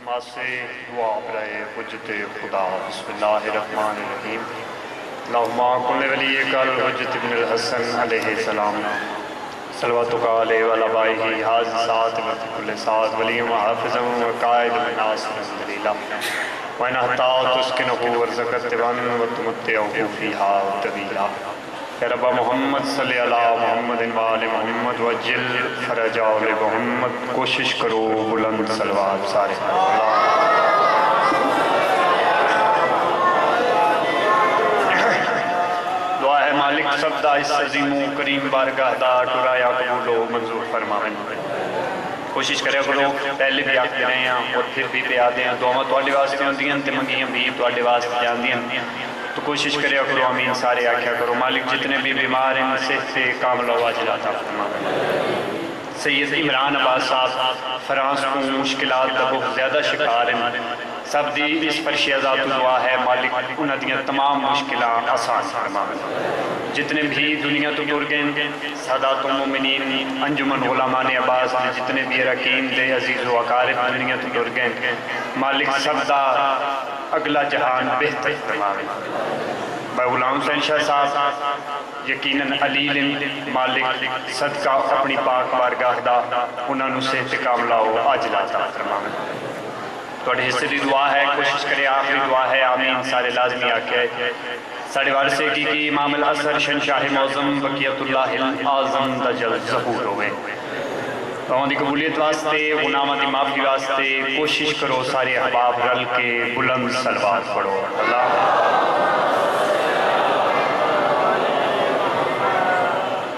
اسما سے دعا برائے حجت خدا بسم اللہ الرحمن الرحیم اللہم کل ولیک الحجت ابن الحسن علیہ السلام صلواتک علیہ والابائہ حاضر سات کل سات ولیم حافظم وقائد مناصر دلیلہ وَإِنْ أَحْتَاءُ تُسْكِنُهُ وَرْزَقَتْ وَتُمَتِّعُهُ فِيهَا طَوِيلًا اے رب محمد صلی اللہ محمد وآل محمد وجل فرجا محمد کوشش کرو بلند صلوات سارے دعا ہے مالک سب دا اس عظیم و کریم بارگاہ دا ٹرایا قبول و منظور فرمائیں کوشش کرے کرو پہلے بھی آتے رہے ہیں اور پھر بھی پہ آتے ہیں دعا توڑے واسطے ہوندی ہیں تے منگیاں بھی توڑے واسطے جاندی ہیں تو کوشش کرے کرو آمین سارے آکھیا کرو مالک جتنے بھی بیمار ہیں صحت سے کامل و واجلات سید عمران عباس صاحب فرانس کو مشکلات دا بہت زیادہ شکار ہیں سب دی اس پر شہزاد دعا ہے مالک انہاں دیاں تمام مشکلات آسان فرمائیں جتنے بھی دنیا تو ٹر گئے سادات مومنین انجمن علماء عباس جتنے بھی رکین دے عزیز و اقارب دنیا تو ٹر گئے مالک سب دا اگلا جہان بہتر فرمائیں بھائی غلام حسین شاہ صاحب یقیناً علیل مالک صدقہ اپنی پاک بارگاہ دا انہاں نو صحت کاملہ و عاجلہ عطا فرمائیں توڑے حصے دی دعا ہے کوشش کرے آخری دعا ہے آمین سارے لازمی آکے ساڑھے وارثے کی امام العصر شنشاہ معظم بقیت اللہ العظم دجل ظہور ہوئے تو دی قبولیت واسطے گناہوں دی معافی واسطے کوشش کرو سارے احباب رل کے بلند صلوات پڑھو اللہ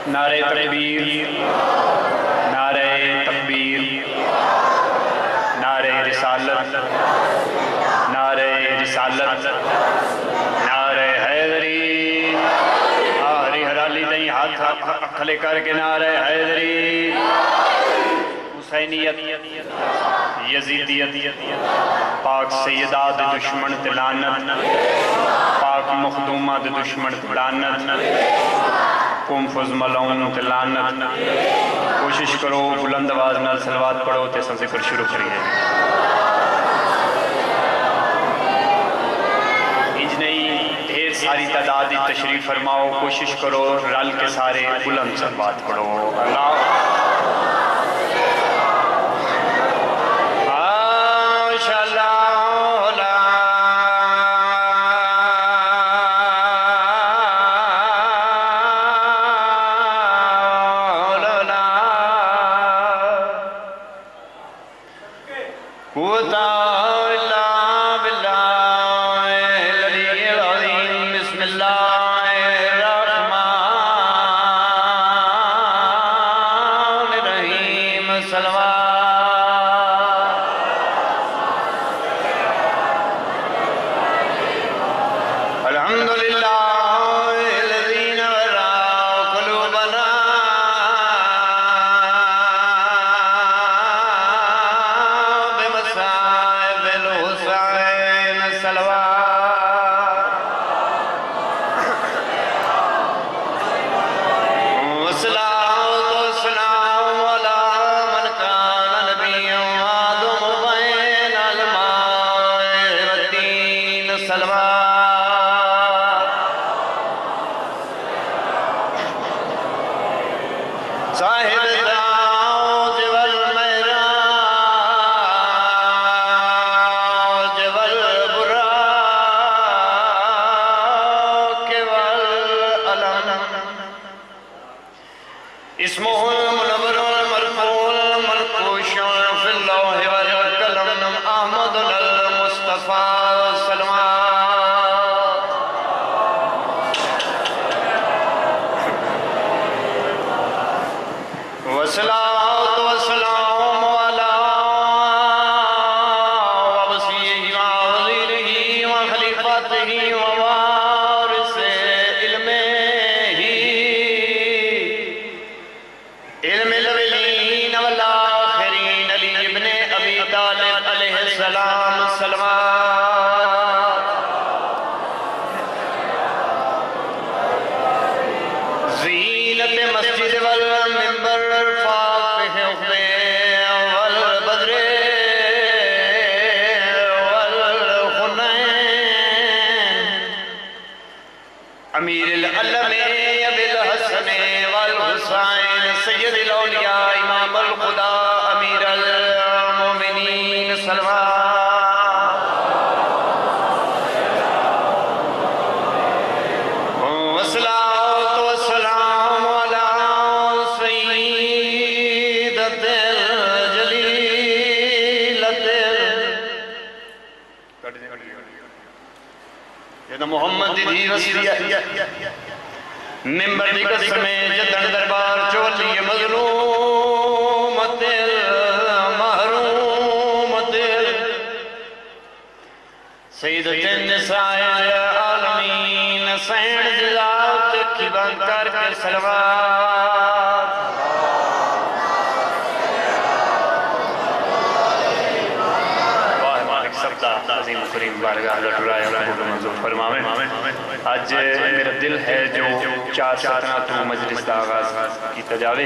نعرہ تکبیر نعرہ تکبیر نعرہ رسالت نعرہ رسالت نعرہ حیدری آری حرالی دیں ہاتھ کھلے کر کے نعرہ حیدری حسینیت یزیدیت پاک سیدات دشمن تلانت پاک مخدومات دشمن تلانت کنفذ ملعون تلانت کوشش کرو بلند آواز نال صلوات پڑھو تے سب ذکر شروع کریے ڈھیر ساری تعداد تشریف فرماؤ کوشش کرو رل کے سارے بلند صلوات پڑھو اللہ امیر العلم ابی الحسن والحسین سید الاولیاء امام الخدا امیر المومنین صلوات محمد دی وسیع ممبر دی قسمیں جدن دربار چولی مظلوم تل محروم تل سیدت النساء عالمین سین جزات کی بند کر کے سلوات واہ مالک سبتا عظیم کریم بارگاہ لٹرائے قبول منظور فرماویں آج میرا دل ہے جو 4:17 تو مجلس دا آغاز کیتا جاوے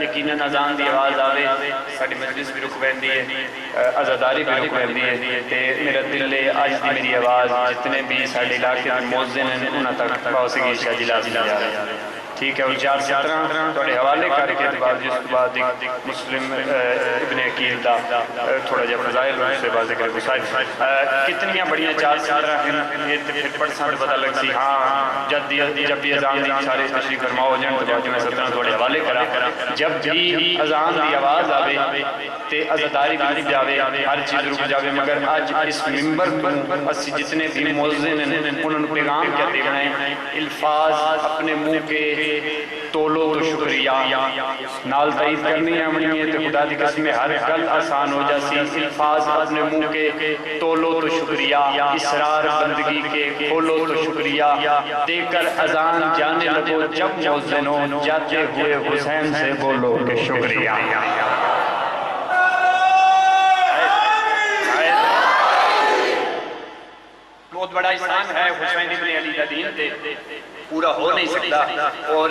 یقیناً اذان دی آواز آوے ساڑی مجلس بھی رک بیندی ہے عزاداری بھی رک بیندی ہے تے میرا دل ہے آج دی میری آواز جتنے بھی ساڑی علاقے میں موزن ہیں انہاں تک پہنچے شاہ جلال جاوے ٹھیک ہے اور 4:17 توڑے حوالے کر کے بعد جس بعد مسلم ابن عقیل دا تھوڑا جا فضائل اس سے بعد ذکر گسائل کتنیاں بڑیاں 4:17 ہیں یہ پھر پڑھ ساتھ پتہ لگ سی ہاں جب بھی اذان دی سارے تشریف فرما ہو جائیں تو بعد میں 17 توڑے حوالے کرا جب بھی اذان دی آواز آوے تے عزاداری بھی جاوے ہر چیز رک جاوے مگر آج اس ممبر پر اسی جتنے بھی موزن ہیں انہوں نے پیغام کیا دیکھنا ہے الفاظ اپنے منہ کے تولو تو شکریہ نال تائید کرنی ہے منی ہے تو خدا دی قسم ہر گل آسان ہو جاسی الفاظ اپنے منہ کے تولو تو شکریہ اسرار بندگی کے کھولو تو شکریہ دے کر اذان جانے لگو جب موزنوں جاتے ہوئے حسین سے بولو کہ شکریہ بہت بڑا احسان ہے حسین ابن علی کا دین تے پورا ہو نہیں سکتا اور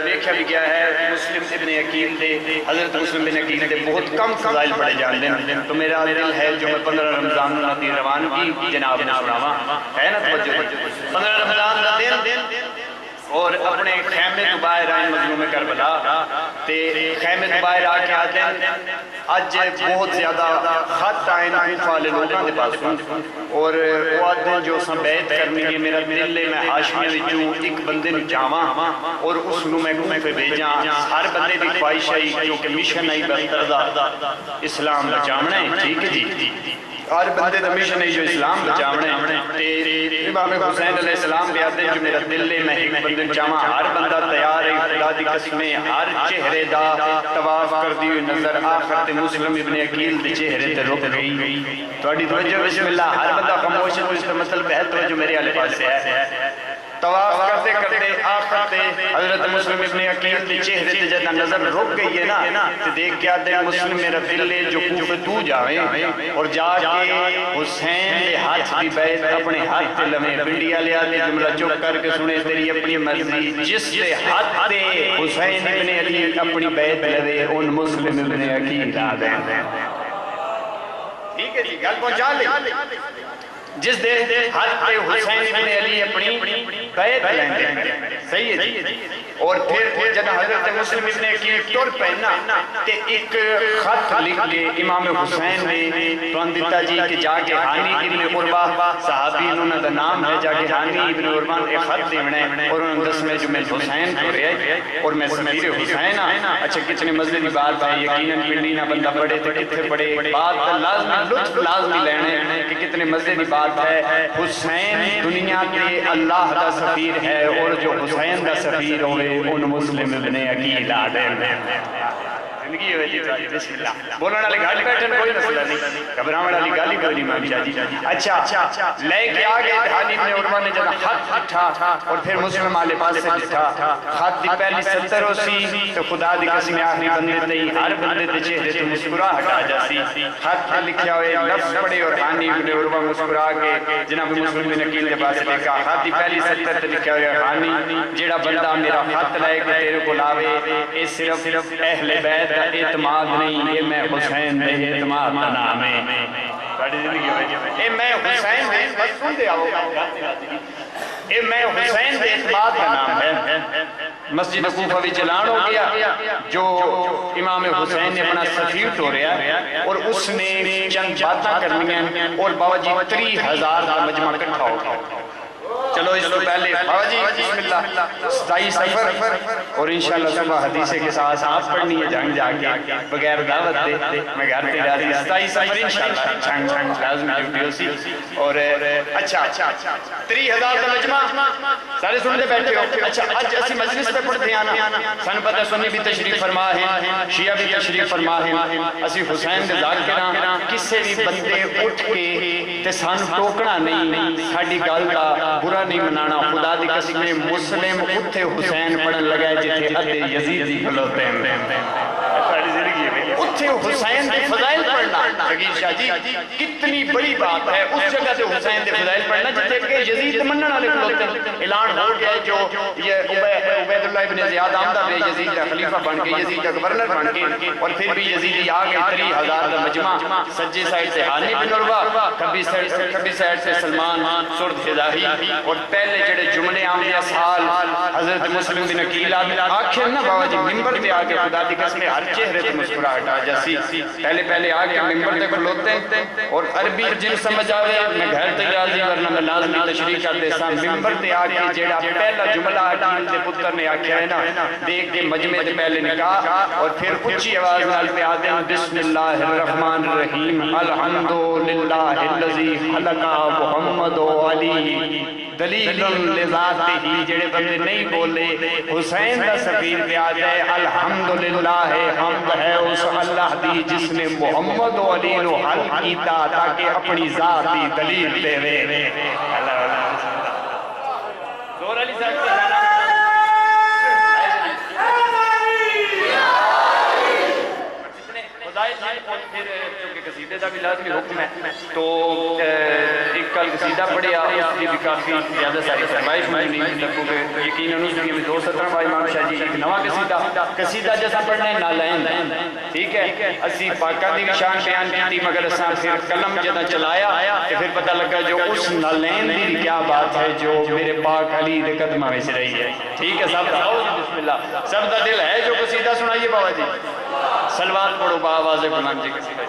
دیکھا بھی گیا ہے مسلم ابن عقیل دے حضرت مسلم ابن عقیل دے بہت کم فضائل پڑے جان دیں تو میرا دل ہے جو میں 15 رمضان ناتی روان کی جناب نے سناوا ہے نا توجہ 15 رمضان کا دن اور اپنے خیمے تو باہر آئیں مظلوم کربلا تے خیمے تو باہر آ کے آتے ہیں آج بہت زیادہ خط آئیں کوفہ والے لوگاں دے پاس اور وہ آدھے جو سن بیعت کرنی ہے میرا دل میں ہاشمی وچوں ایک بندے نو جاواں اور اس نو میں کوفے بھیجاں ہر بندے دی خواہش ہے کیونکہ مشن ہے بہتر اسلام بچاونا ہے ٹھیک ہے جی ہر بندے دا مشن ہے جو اسلام بچاونا ہے امام حسین علیہ السلام بھی آتے ہیں جو میرا دل میں ایک بندے چاہاں ہر بندہ تیار ہے خدا دی قسمیں ہر چہرے دا طواف کر دی ہوئی نظر آخرت مسلم ابن عقیل دی چہرے تے رک گئی توڑی توجہ بسم اللہ ہر بندہ خاموش ہے اس کا مطلب ہے توجہ میرے علی پاس سے ہے طواف کرتے کرتے آخر تے حضرت مسلم ابن عقیل دی چہرے تے جدہ نظر رک گئی ہے نا تے دیکھ کیا دے مسلم میرا دل لے جو کوفے تو جاویں اور جا کے حسین دے ہاتھ دی بیعت اپنے ہاتھ تے لمیں پنڈیا لے آتے جملہ چپ کر کے سنے تیری اپنی مرضی جس دے ہاتھ تے حسین ابن علی اپنی بیعت لے ان مسلم ابن عقیل آ دیں ٹھیک ہے جی گل پہنچا لے جس دے ہاتھ تے حسین ابن علی اپنی بیعت لیں صحیح ہے جی اور پھر جب حضرت مسلم ابن عقیل طور پہنا تے ایک خط لکھ لے امام حسین نے تو اندیتا جی کہ جا کے حانی ابن عربہ صحابی انہوں نے نام ہے جا کے حانی ابن عربہ ایک خط دیونے اور انہوں نے دس میں جو میں حسین کو رہے اور میں سفیر حسین اچھا کتنے مزے دی بات ہے یقیناً پنڈی نہ بندہ پڑے تھے کتنے پڑے بات لازمی لطف لازمی لینے کہ کتنے مزے دی بات ہے حسین دنیا کے اللہ دا سفیر ہے اور جو حسین دا سفیر ہوئے ان مسلم ابن عقیل آدم زندگی ہوئے جی بسم اللہ بولنا والی گالی بیٹھن کوئی مسئلہ نہیں گھبراؤں والی گالی کوئی نہیں امام شاہ جی اچھا لے کے آگے حانی ابن عربہ نے جب خط لکھا اور پھر مسلم والے پاس سے لکھا خط دی پہلی 70 ہو سی تو خدا دی قسم آخری بندے تے ہر بندے تے چہرے تو مسکراہٹ آ جاسی خط لکھا ہوئے لفظ پڑے اور حانی ابن عربہ مسکرا کے جناب مسلم ابن عقیل کے پاس لکھا خط دی پہلی 70 تے لکھا ہوئے حانی جیڑا بندہ میرا خط لے کے تیرے کو لاوے اے صرف اہل بیت اعتماد نہیں یہ میں حسین دے اعتماد کا نام ہے اے میں حسین دے بس سن دے آؤ اے میں حسین دے اعتماد کا نام ہے مسجد کوفہ وچ اعلان ہو گیا جو امام حسین نے اپنا سفیر ٹوریا اور اس نے چند باتاں کرنی ہیں اور بابا جی 30,000 کا مجمع اکٹھا ہو گیا چلو اس کو پہلے بابا جی بسم اللہ 27 سفر اور انشاءاللہ صبح حدیثے کے ساتھ آپ پڑھنی ہے جنگ جا کے بغیر دعوت دے میں گھر پہ راضی 27 سفر انشاءاللہ جنگ لازم ڈیوٹی ہو سی اور اچھا 30,000 کا مجمع سارے سنتے بیٹھے ہو اچھا آج اسی مجلس پہ پڑھتے ہیں نا سن پتہ سنی بھی تشریف فرما ہے شیعہ بھی تشریف فرما ہے اسی حسین دے ذاکراں کسے بھی بندے اٹھ کے تے سن ٹوکنا نہیں ساڈی گل دا برا نہیں منانا خدا دی قسم مسلم اتھے حسین پڑھن لگا جتھے ادھے یزیدی کھلوتے ہیں اتھے حسین دے فضائل پڑھنا شگیر شاہ جی کتنی بڑی بات ہے اس جگہ سے حسین دے فضائل پڑھنا جتھے کہ یزید منن والے کھلوتے ہیں اعلان ہو گیا جو یہ عبید اللہ ابن زیاد آمدہ بے یزید کا خلیفہ بن کے یزید کا گورنر بن کے اور پھر بھی یزیدی آگے 30,000 کا مجمع سجے سائٹ سے حانی بن عروہ کبھی سائٹ سے سلمان سرد خضاہی اور پہلے جڑے جملے آمدیا سال حضرت مسلم بن عقیل آخر نا بابا جی ممبر پہ آگے خدا دی قسم ہر چہرے تے مسکراہٹ آ جاسی پہلے آگے ممبر تے کھلوتے اور عربی جن سمجھ آوے میں گھر تے راضی ورنہ میں لازمی تشریح کرتے سا ممبر تے آگے جڑا پہلا جملہ عقیل تے پتر نے آکھیا ہے نا دیکھ کے مجمع تے پہلے نکاح اور پھر اونچی آواز نال پہ آتے ہیں بسم اللہ الرحمن الرحیم الحمدللہ الذی خلق محمد و علی دلیل لذات ہی جڑے بندے نہیں بولے حسین دا سفیر پہ آ جائے الحمدللہ حمد ہے اس اللہ دی جس نے محمد و علی نو حل کیتا تاکہ اپنی ذات دی دلیل دے وے زور علی صاحب سے جانا کیونکہ قصیدے دا بھی لازمی حکم ہے تو ایک کل قصیدہ پڑھیا اس کی بھی کافی زیادہ ساری فرمائش مجھے نہیں لگو کہ یقیناً اس کی 217 بائی امام شاہ جی ایک نوا قصیدہ جیسا پڑھنے نالین ٹھیک ہے اسی پاکہ دی شان بیان کی تھی مگر اساں پھر قلم جدہ چلایا تو پھر پتہ لگا جو اس نالین دی کیا بات ہے جو میرے پاک علی دے قدمہ میں سے رہی ہے ٹھیک ہے سب دا بسم اللہ سب دا دل ہے جو قصیدہ سنائیے بابا جی سلوات پڑھو با آواز بلند جی قصیدہ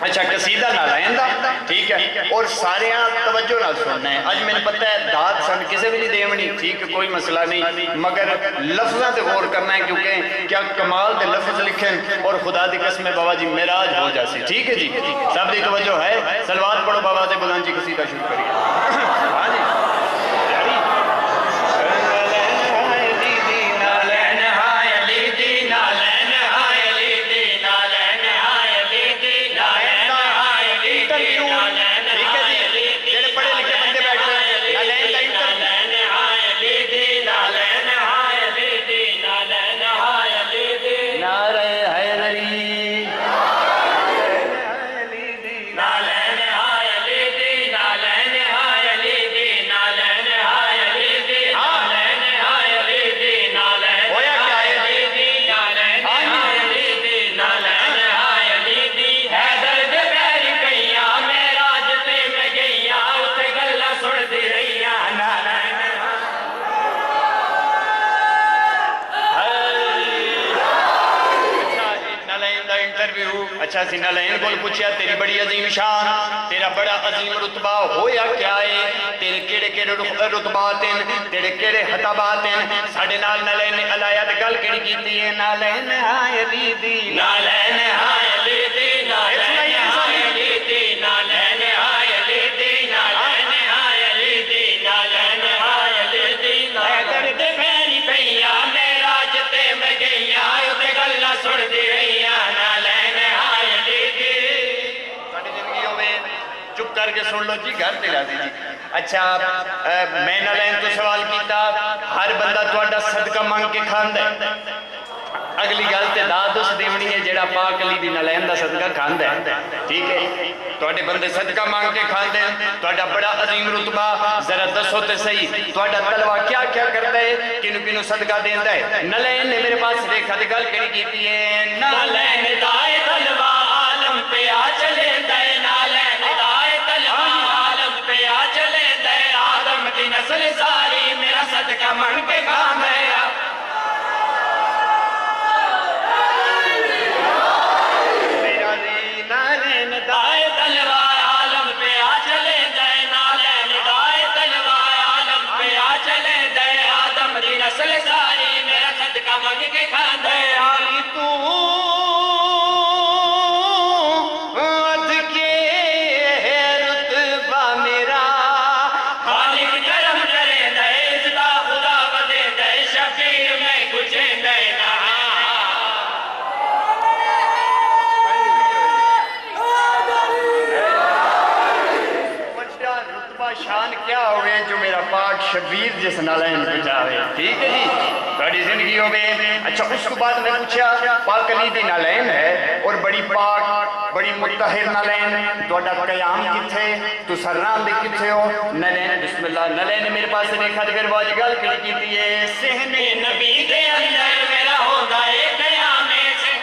اچھا قصیدہ نالین دا ٹھیک ہے اور سارے توجہ نہ سننا ہے آج میں نے پتہ ہے داد سن کسے بھی نہیں دیونی ٹھیک ہے کوئی مسئلہ نہیں مگر لفظاں تے غور کرنا ہے کیونکہ کیا کمال دے لفظ لکھیں اور خدا دی قسم بابا جی معراج ہو جاسی ٹھیک ہے جی سب دی توجہ ہے سلوات پڑھو بابا سے بلند جی قصیدہ شروع کریے ہاں جی اچھا سی نالین کو پوچھیا تیری بڑی عظیم شان تیرا بڑا عظیم رتبہ ہویا کیا ہے تیرے کیڑے کیڑے رتبات ہیں تیرے کیڑے حتبات ہیں ساڑھے نال نالین نے علایت گل کیڑی کیتی ہے نالین ہائے علی دی نالین ہائے علی دی نالین ہائے علی دی نالین ہائے علی دی نالین ہائے علی دی نالین ہائے علی دی حیدر دے میری پہیا میراج تے میں گئیا تے گلہ سڑ دی رہیا کر کے سن لو جی گھر تے راضی جی اچھا میں نالین تو سوال کیتا ہر بندہ تواڈا صدقہ مانگ کے کھاندا ہے اگلی گل تے داد اس دیونی ہے جیڑا پاک علی دی نالین دا صدقہ کھاندا ہے ٹھیک ہے تواڈے بندے صدقہ مانگ کے کھاندے ہیں تواڈا بڑا عظیم رتبہ ذرا دسو تے صحیح تواڈا تلوا کیا کیا کرتا ہے کینو کینو صدقہ دیندا ہے نالین نے میرے پاس دیکھا تے گل کیڑی کیتی ہے نالین دا تلوا عالم عالم پہ آ چلے دے نالین دائے تلوار عالم پہ آ چلے دے آدم دی نسل ساری میرا صدقہ من کے کام ہے میرا دی نالین دائے تلوار عالم پہ آ چلے دے نالین دائے تلوار عالم پہ آ چلے دے آدم دی نسل ساری میرا صدقہ من کے کام ہے علی تو عد کے رتبہ میرا خالق کرم کرے دے عزتا خدا بدے دے شفیع میں کچھ دے نا بڑا رتبہ شان کیا ہوئے جو میرا پاک شبیر جس نالین بچاوے ٹھیک ہے جی بڑی زندگی ہوئے اچھا اس کو بعد میں پوچھا پاک علی دی نالین ہے اور بڑی پاک بڑی متحر نالین دوڑا قیام کتھے تو سرنام بھی کتھے ہو نالین بسم اللہ نالین میرے پاس سے دیکھا تو پھر واج گل کڑی کیتی ہے سہنے نبی دے اندر میرا ہوتا ہے قیام سے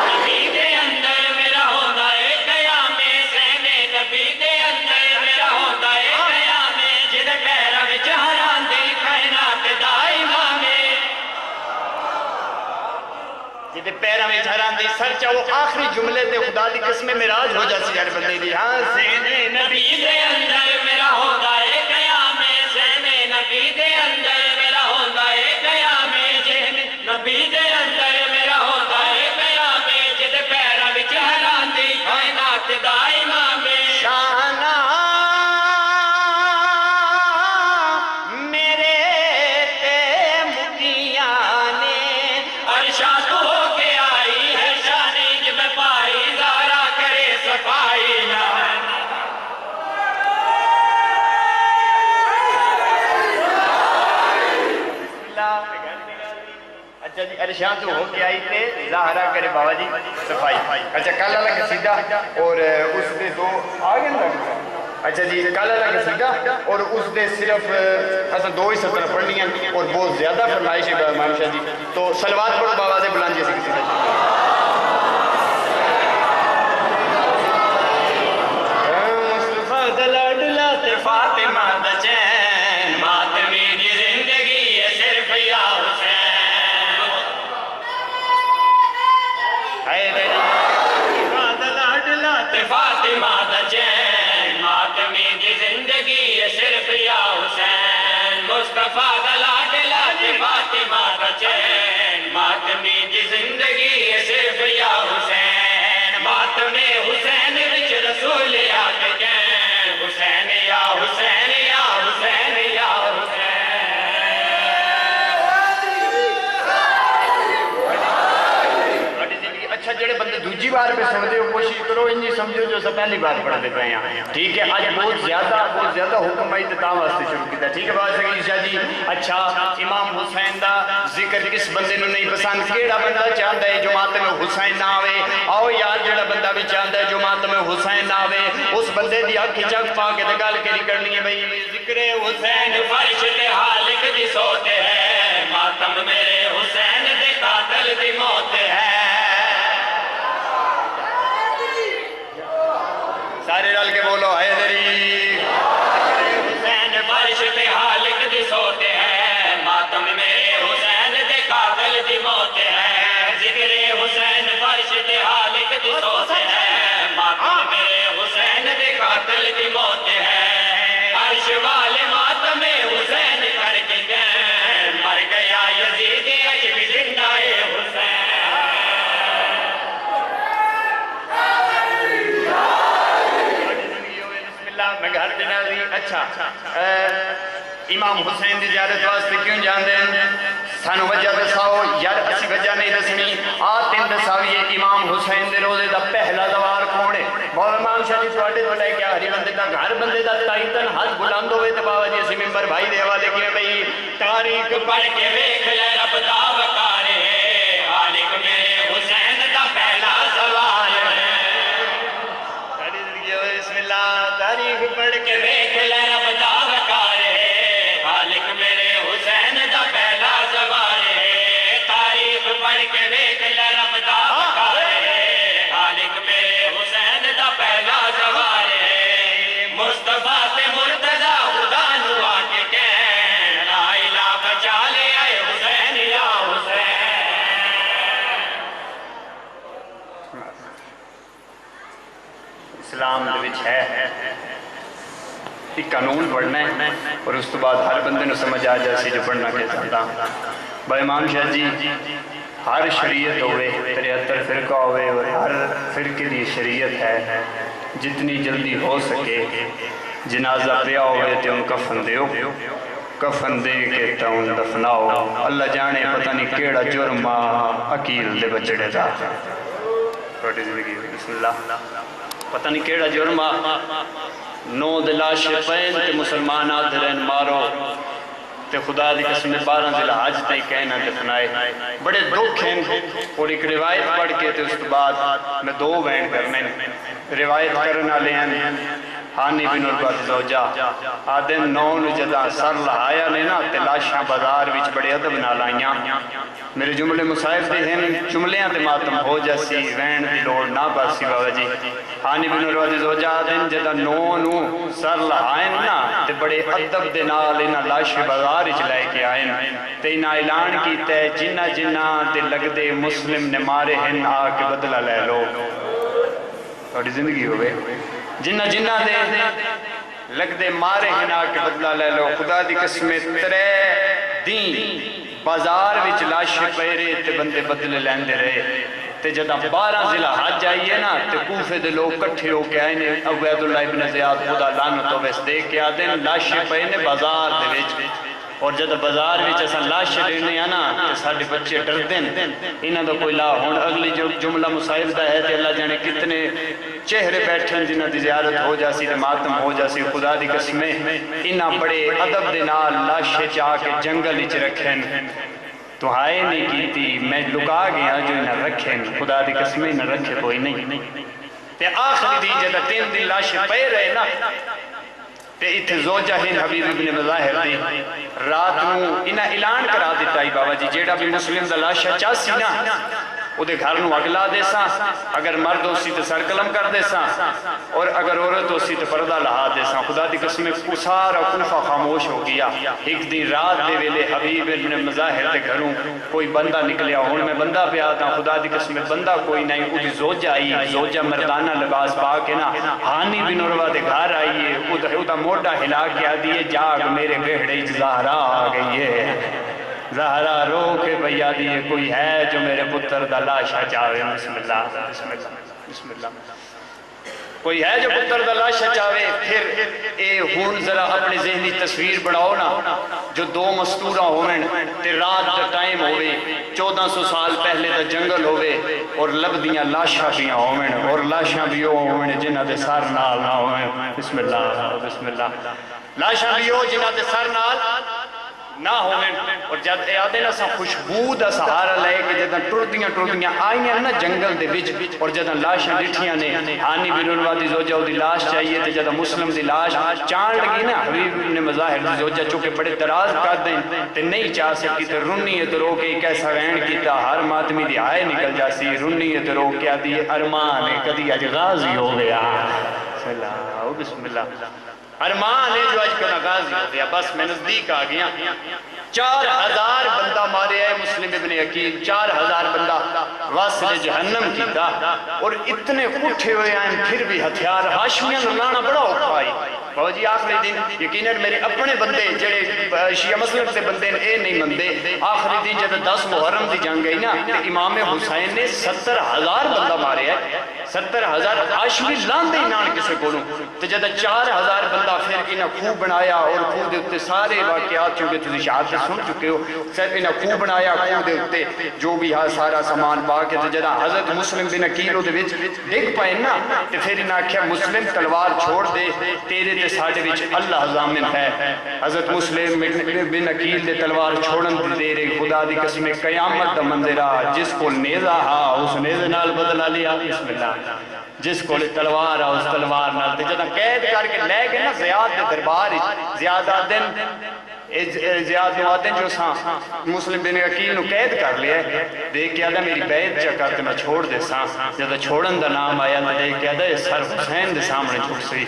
نبی دے اندر میرا ہوتا ہے قیام سہنے نبی دے اندر میرا ہوتا ہے قیام جد پیرا وچ حرام دی کائنات دائما میں جدے پیرا میں جھران دی سر چاہو آخری جملے تے خدا دی قسم معراج ہو جاسی ہر بندے دی ہاں سہنے نبی دے اندر میرا ہوتا ہے قیام سہنے نبی دے اندر میرا ہوتا ہے قیام جہن نبی دے اندر میرا ہوتا ہے قیام جد پیرا وچ حرام دی کائنات دائما میں شانہ میرے تے مکیاں نے عرشاں تو ہو کے آئی ہے شانی جب پائی زہرا کرے صفائی نہ اچھا جی عرشاں تو ہو کے آئی تے ظاہرہ کرے بابا جی صفائی اچھا کالا لگا سیدھا اور اس دے دو آگے لگا اچھا جی کالا لگا سیدھا اور اس دے صرف اصلا دو ہی سطرہ پڑھنی ہیں اور بہت زیادہ فرمائش ہے امام شاہ جی تو سلوات پڑھو بابا سے بلان جیسے کسی طرح مصطفیٰ دلا ڈلا تے فاطمہ دا چین ماتمی دی زندگی ہے صرف یا حسین فاطمہ دا چین ماتمی دی زندگی ہے صرف یا حسین مصطفیٰ دا لاڈلا فاطمہ دا چین ماتمی دی زندگی ہے صرف یا حسین ماتم حسین وچ رسول آتے جین حسین یا حسین یا حسین یا حسین اچھا جڑے بندے دوجی بار پہ سن دے ہو کوشش کرو انجی سمجھو جو سب پہلی بار پڑھ دے پہ ہیں ٹھیک ہے آج بہت زیادہ حکم آئی تتام واسطے شروع کیتا ٹھیک ہے بات سکیل شاہ جی اچھا امام حسین دا ذکر کس بندے نو نہیں پسند کیڑا بندہ چاہتا ہے جو ماتم حسین نہ آوے آؤ یار جڑا بندہ بھی چاہتا ہے جو ماتم حسین نہ آوے اس بندے دی اکھ چک پا کے دگال کری کرنی ہے بھئی ذکر حسین فرش تے حالق دی سوت ہے ماتم میرے حسین دے قاتل دی موت ہے سارے رل کے بولو حیدری حسین فرش تے حالق دی سوت ہے ماتم میرے حسین دے قاتل دی موت ہے ذکر حسین فرش تے حالق دی سوت ہے ماتم میرے حسین دے قاتل دی موت ہے عرش والے ماتم حسین کر کے گئے مر گیا یزید اج بھی زندہ ہے حسین میں گھر دینا دی اچھا امام حسین دی زیارت واسطے کیوں جان دیں سانو وجہ دساؤ یار اسی وجہ نہیں دسنی آتن دساویے امام حسین دے روزے دا پہلا دوار کونے مولا امام شاہ جی سواٹے تو لے کیا ہری بندے دا گھر بندے دا تائیتن ہاتھ بلند ہوئے تو بابا جی اسی ممبر بھائی دے حوالے کیے بھئی تاریخ پڑھ کے ویکھ لے رب دا وقار ہے خالق میرے حسین دا پہلا سوال ہے بسم اللہ تاریخ پڑھ کے ویکھ لے رب دا وقار ہے خالق میرے حسین دا پہلا سوال ہے اسلام دے وچ ہے ایک قانون پڑھنا ہے اور اس تو بعد ہر بندے نو سمجھ آ جائے جو پڑھنا کہ چاہتا با امام شاہ جی ہر شریعت ہوئے 73 فرقہ ہوئے اور ہر فرقے دی شریعت ہے جتنی جلدی ہو سکے جنازہ پیا ہوئے تے ان کفن دیو کفن دے کے تا ان دفناؤ اللہ جانے پتہ نہیں کیڑا جرم عقیل دے بچڑے دا چھوٹی زندگی بسم اللہ پتہ نہیں کیڑا جرم نو دلاش پین تے مسلمان آدھرین مارو تے خدا دی قسم 12 ذی الحج تے کہنا دفنائے بڑے دکھ ہیں اور ایک روایت پڑھ کے تے اس کے بعد میں 2 وینڈ کرنے روایت کرنا لے ہیں حانی بن عربت زوجہ آدم نون جدا سر لہایا نے نا تلاشاں بازار وچ بڑے ادب نہ لائیاں میرے جملے مصائب دے ہیں جملیاں تے ماتم ہو جاسی وین دی لوڑ نہ باسی بابا جی حانی بن عربت زوجہ آدم جدا نون سر لہائن نا تے بڑے ادب دے نال انہاں لاش بازار وچ لے کے آئیں تے انہاں اعلان کیتا ہے جنہ جنہ تے لگ دے مسلم نے مارے ہیں آ کے بدلہ لے لو تھوڑی زندگی ہوئے جنہ جنہ دے لگ دے مارے ہنا کے بدلہ لے لو خدا دی قسمیں 3 دین بازار وچ لاش پیرے تے بندے بدلے لیندے رہے تے جدہ 12 ذی الحج آئیے نا تے کوفے دے لوگ کٹھے ہو کے آئے نے عبید اللہ ابن زیاد خدا لعنت ہوئے دے کے آدھے لاش پینے بازار دے وچ اور جد بازار وچ اساں لاش لینے آنا تے ساڈے بچے ڈردے انہاں دا کوئی لا ہن اگلی جو جملہ مصائب دا ہے تے اللہ جانے کتنے چہرے بیٹھن جنہاں دی زیارت ہو جاسی تے ماتم ہو جاسی خدا دی قسمیں انہاں بڑے ادب دے نال لاش چا کے جنگل وچ رکھن تو ہائے نہیں کیتی میں لکا گیا جو انہاں رکھن خدا دی قسمیں انہاں رکھے کوئی نہیں تے آخری دی جدہ 3 دن لاش پے رہے نا تے اتھے زوجہ ہن حبیب ابن مظاہر دی رات نو انہاں اعلان کرا دیتا ہی بابا جی جیڑا بھی مسلم دا لاشا چاسی نا او دے گھر نو اگلا دے سا اگر مرد ہو سی تے سر قلم کر دے سا اور اگر عورت ہو سی تے پردہ لہا دے سا خدا دی قسم سارا کوفہ خاموش ہو گیا ایک دن رات دے ویلے حبیب ابن مظاہر دے گھروں کوئی بندہ نکلیا ہون میں بندہ پہ آتا خدا دی قسم بندہ کوئی نہیں او دی زوجہ آئی زوجہ مردانہ لباس پا کے نا حانی بن عروہ دے گھر آئیے او دا موڈا ہلا کے آدھیے جاگ میرے گھڑے زہرا آ گئی ہے زہرا رو کے بھیا دیئے کوئی ہے جو میرے پتر دا لاشا چاہے بسم اللہ بسم اللہ بسم اللہ کوئی ہے جو پتر دا لاشا چاہے پھر اے ہون ذرا اپنی ذہنی تصویر بڑھاؤ نا جو 2 مستورہ ہوئیں تے رات دا ٹائم ہوئے 1400 سال پہلے دا جنگل ہوئے اور لبدیاں لاشا بھی ہوئیں اور لاشا بھی ہوئیں جنہ دے سار نال نہ ہوئیں بسم اللہ لاشا بھی ہو جنہ دے سار نال نہ ہوئیں اور جب یادیں نا سا خوشبو دا سہارا لے کے جدہ ٹردیاں آئیاں نا جنگل دے وچ اور جدہ لاشاں ڈٹھیاں نے حانی بن عروہ دی زوجہ دی لاش چاہیے تے جدہ مسلم دی لاش چاند لگی نا حبیب ابن مظاہر دی زوجہ چونکہ بڑے دراز کر دیں تے نہیں چاہ سکی تے رنی ہے تو رو کے کیسا وین کیتا ہر ماتمی دی آئے نکل جاسی رنی ہے تو رو کے آدھی ارمان ہے کدی اج غازی ہو گیا بسم اللہ ارمان ہے جو آج کنا غازی ہو گیا بس میں نزدیک آ گیا 4000 بندہ مارے آئے مسلم ابن عقیل 4000 بندہ واسل جہنم کیتا اور اتنے اٹھے ہوئے آئیں پھر بھی ہتھیار ہاشمیاں لانا بڑا اوپائی بہو جی آخری دن یقیناً میرے اپنے بندے جڑے شیعہ مسلم سے بندے اے نہیں مندے آخری دن جب 10 محرم دی جنگ گئی نا تو امام حسین نے 70,000 بندہ مارے ہے 70,000 ہاشمی لاندے ہی نان کسے کولوں تو جب 4,000 بندہ پھر انہاں خوب بنایا اور خوب دے اتے سارے واقعات چونکہ تُسی شہادت سن چکے ہو صرف انہاں خوب بنایا خوب دے اتے جو بھی ہاں سارا سامان باقی تو جب حضرت مسلم بن عقیل دے وچ دیکھ پائے نا تو پھر انہاں کیا مسلم تلوار چھوڑ دے تیرے دے ساڑھے وچ اللہ ضامن ہے حضرت مسلم بن عقیل دے تلوار چھوڑن دے رہے خدا دی قسم قیامت دا منظرہ جس کو نیزہ ہا اس نیزے نال بدلا لیا بسم اللہ جس کو تلوار آ اس تلوار نال تے جدہ قید کر کے لے گئے نا زیاد دے دربار زیاد آدن زیاد نوادن جو ساں مسلم بن عقیل نو قید کر لیا دیکھ کے آدھا میری بیعت چا کرتے میں چھوڑ دے ساں جدہ چھوڑن دا نام آیا تو دیکھ کے آدھا یہ سر حسین دے سامنے چھوڑ سی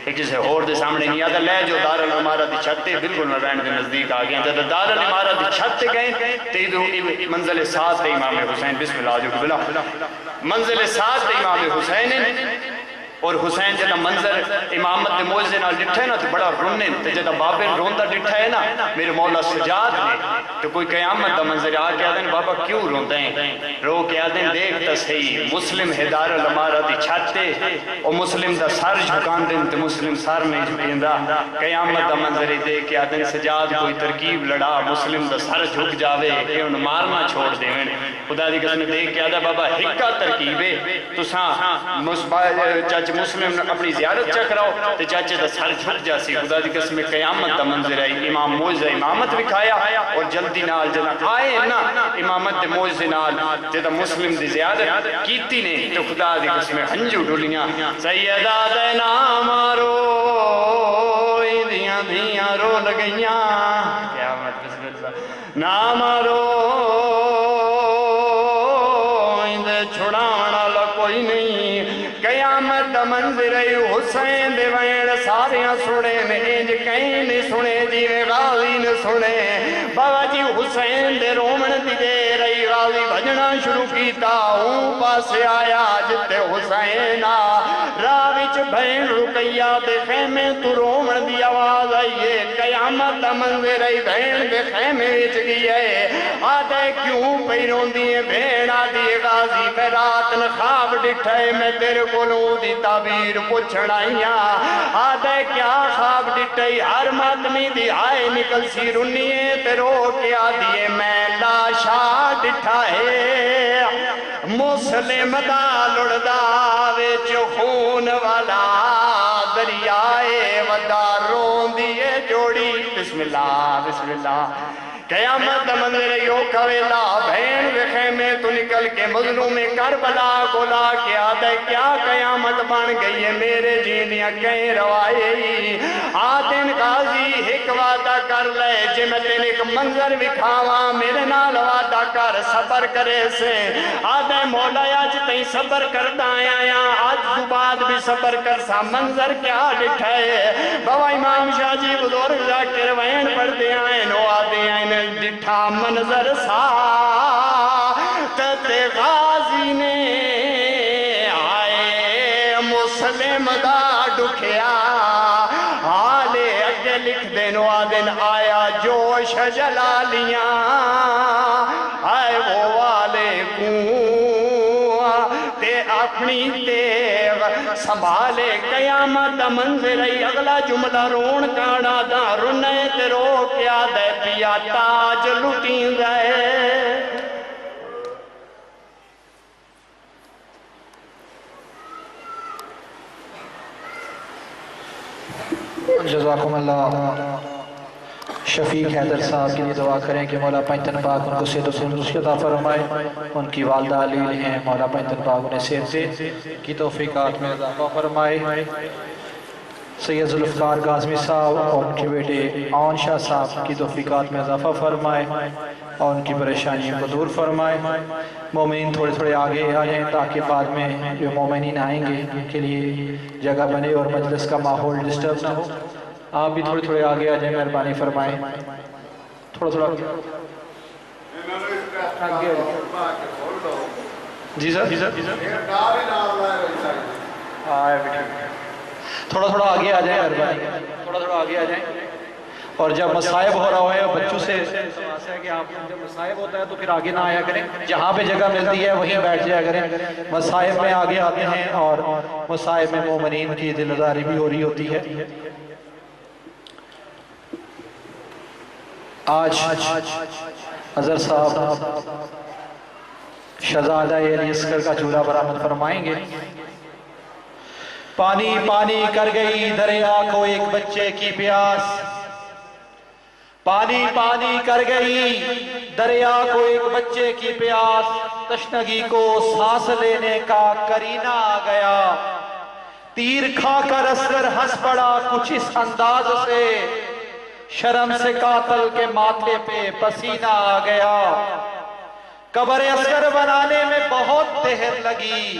ایک جسے اور دے سامنے نہیں آدھا لے جو دار العمارہ دی چھتے بالکل نرائن کے نزدیک آگئے جدہ دار العمارہ دی چھتے گئے تیدو منزل 7 امام حسین بسم اللہ جو بلا منزل 7 امام حسین اور حسین جدا منظر امامت دے موعظے نال ڈٹھا ہے نا تو بڑا رونے تے جدا بابے روندا ڈٹھا ہے نا میرے مولا سجاد نے تو کوئی قیامت دا منظر آ کے آدھیں بابا کیوں روندے ہیں رو کے آدھیں دیکھ تا صحیح مسلم ہدار الامارہ دی چھاتے اور مسلم دا سر جھکان دیں تے مسلم سر نہیں جھکیندہ قیامت دا منظر دیکھ کے آدھیں سجاد کوئی ترکیب لڑا مسلم دا سر جھک جاوے کہ ان مارنا چھوڑ دیں خدا دی قسم دیکھ کے آدھا بابا ہکا ترکیبے تو چاچے مسلم اپنی زیارت چک رہو تو چاچے دا سر جھک جاسی خدا دی قسم قیامت دا منظر آئی امام موعظہ امامت بکھایا اور جلدی نال جدا آئے نا امامت دے موعظے نال جدا مسلم دی زیارت کیتی نے تو خدا دی قسم ہنجو ڈولیاں سیدہ دے نامارو ایدیاں دیاں رو لگیاں قیامت بسم اللہ نامارو چھڑانا کوئی نہیں قیامت منظر حسین دے وین ساریاں سنے میں انج کہیں نہیں سنے جی غازی نے سنے بابا جی حسین دے رومن دی دے رہی غازی بھجنا شروع کیتا ہوں پاس آیا جتے حسین راوچ بھین رکیہ دے خیمے تو رومن دی آواز آئیے قیامت منظر بھین دے خیمے وچ گئے آدھے کیوں پیرون دیئے بھین آدھی غازی میں رات خواب ڈٹھائے میں تیرے کو لوں دی تعبیر پوچھڑائیاں آدھے کیا خواب ڈٹھائی ہر مادمی دی آئے نکل سی رنیے تے رو کے آدھیے میں لاشا ڈٹھائے مسلم دا لڑدا ویچ خون والا دریائے ودا رون دیئے جوڑی بسم اللہ قیامت منظر یو کویلا بھین وخے میں تو نکل کے مظلوم کربلا کو لا کے آدھے کیا قیامت بن گئی ہے میرے جینیاں کہیں روائے آدھن غازی ایک وعدہ کر لے جی میں تین ایک منظر بکھاواں میرے نال وعدہ کر صبر کرے سے آدھے مولا آج تین صبر کردہ آیا آج تو بعد بھی صبر کر سا منظر کیا لٹھائے بابا امام شاہ جی بزرگ ذاکر وین پڑھ دے آئیں نو آدھے آئیں ڈٹھا منظر سا تے غازی نے آئے مسلم دا ڈکھیا حالے اگے لکھ دینو آدن آیا جوش جلالیاں آئے وہ والے تے اپنی تیغ سنبھالے قیامت منظر اگلا جملہ رون کانا دا رنے تے رو کیا دے پیا تاج لٹین رہے جزاکم اللہ شفیق حیدر صاحب کے لیے دعا کریں کہ مولا پنجتن پاک ان کو صحت و تندرستی عطا فرمائے ان کی والدہ علیل ہیں مولا پنجتن پاک انہیں صحت کی توفیقات میں اضافہ فرمائے سید ذوالفقار غازمی صاحب اور ان کے بیٹے عون شاہ صاحب کی توفیقات میں اضافہ فرمائے اور ان کی پریشانیوں کو دور فرمائے مومنین تھوڑے تھوڑے آگے آ جائیں تاکہ بعد میں جو مومنین آئیں گے ان کے لیے جگہ بنے اور مجلس کا ماحول ڈسٹرب نہ ہو آپ بھی تھوڑے تھوڑے آگے آ جائیں مہربانی فرمائیں تھوڑا تھوڑا جی سر تھوڑا تھوڑا آگے آ جائیں مہربانی تھوڑا تھوڑا آگے آ جائیں اور جب مصائب ہو رہا ہے بچوں سے ہے کہ آپ جب مصائب ہوتا ہے تو پھر آگے نہ آیا کریں جہاں پہ جگہ ملتی ہے وہیں بیٹھ جایا کریں مصائب میں آگے آتے ہیں اور مصائب میں مومنین کی دلداری بھی ہو رہی ہوتی ہے آج اظہر صاحب شہزادہ علی اصغر کا چولہا برآمد فرمائیں گے پانی پانی کر گئی دریا کو ایک بچے کی پیاس پانی پانی کر گئی دریا کو ایک بچے کی پیاس تشنگی کو سانس لینے کا کرینہ آ گیا تیر کھا کر اصغر ہنس پڑا کچھ اس انداز سے شرم سے قاتل کے ماتھے پہ پسینہ آ گیا قبر اصغر بنانے میں بہت دیر لگی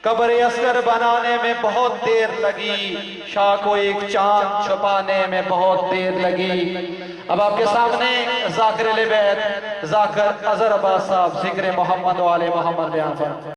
قبر اصغر بنانے میں بہت دیر لگی شاہ کو ایک چاند چھپانے میں بہت دیر لگی اب آپ کے سامنے ذاکر اہل بیت ذاکر اظہر عباس صاحب ذکر محمد و آل محمد بیان فرمائیں